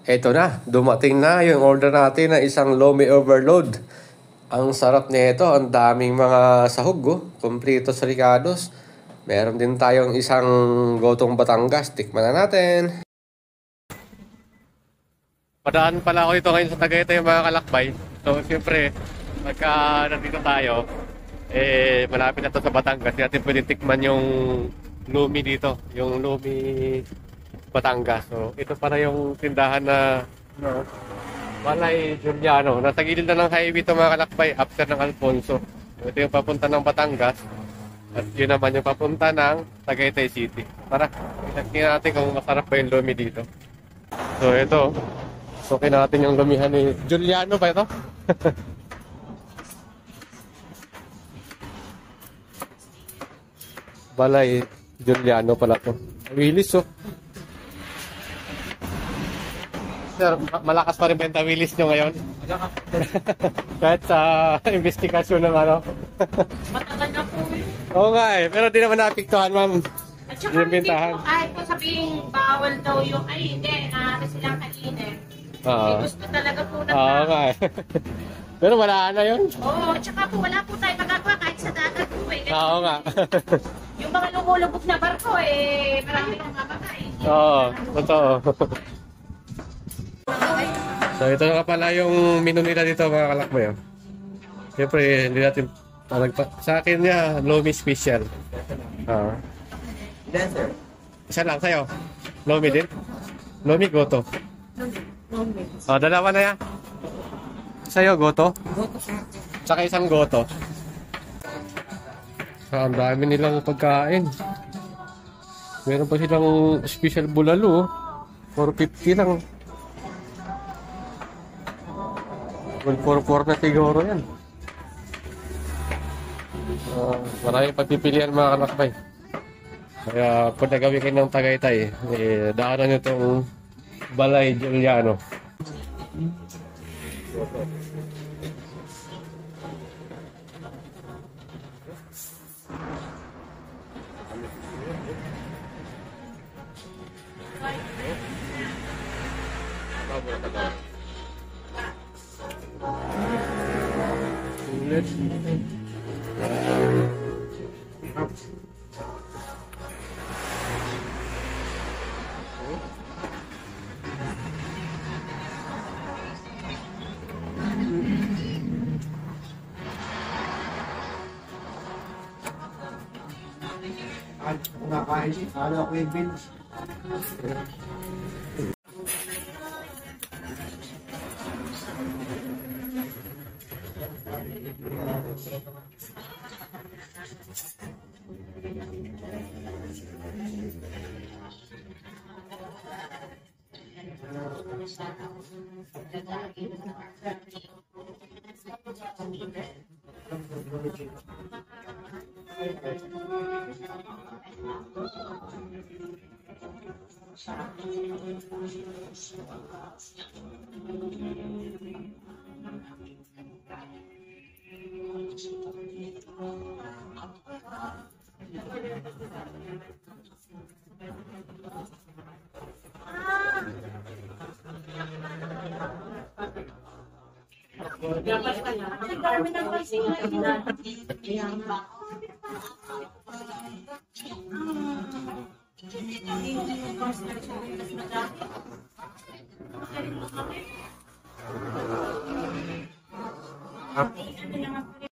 Eto na, dumating na yung order natin na isang Lomi Overload. Ang sarap nito, ang daming mga sahog, oh. Kompleto sa Ricados. Meron din tayong isang gotong Batangas. Tikman na natin. Padaan pala ako dito ngayon sa Tagaytay mga kalakbay. So, siyempre, pagka nandito tayo, malapit na to sa Batangas. Hindi natin pwede tikman yung Lomi dito. Yung Lomi Batangas. So, ito para yung tindahan na Balay Juliano. Nasa gilid na ng highway ito mga kalakbay, after ng Alfonso. Ito yung papunta ng Batangas. At yun naman yung papunta ng Tagaytay City. Tara, tingnan natin kung masarap pa yung Lomi dito. So, ito. Sukin natin yung lumihan ni Juliano ba ito? Balay Juliano pala ito. Willis, oh. Sir, malakas pa rin ba yung tawilis nyo ngayon? Kahit sa investigasyon ng ano? Matagal na po eh. Oo nga eh, pero di naman naapektuhan, ma'am. At saka hindi po, kahit po sabihin bawal daw yung, ay hindi, silang kainin. Gusto talaga po ng oo nga eh. Pero wala na yun. Oo, at saka po wala po tayo magagawa kahit sa dagat po eh. Oo nga. Yung mga lumulubog na barko eh, marami nang mamatay. Oo, totoo. So ito na pala yung menu nila dito mga kalakbay. Siyempre hindi natin sa akin niya Lomi special. Dancer. Isa lang sa'yo. Lomi din? Lomi Goto. Lomi. Dalawa na yan. Sa'yo Goto? Goto sa akin. Tsaka isang Goto. Ang dami nilang pagkain. Meron pa silang special bulalo. 450 lang. 144 na siguro yan. Maraming pagpipilian mga kalakbay. Kaya kung nagawin kayo ng Tagaytay, daanan nyo itong Balay Juliano. Kumakain siya. Ano ako yung Vince?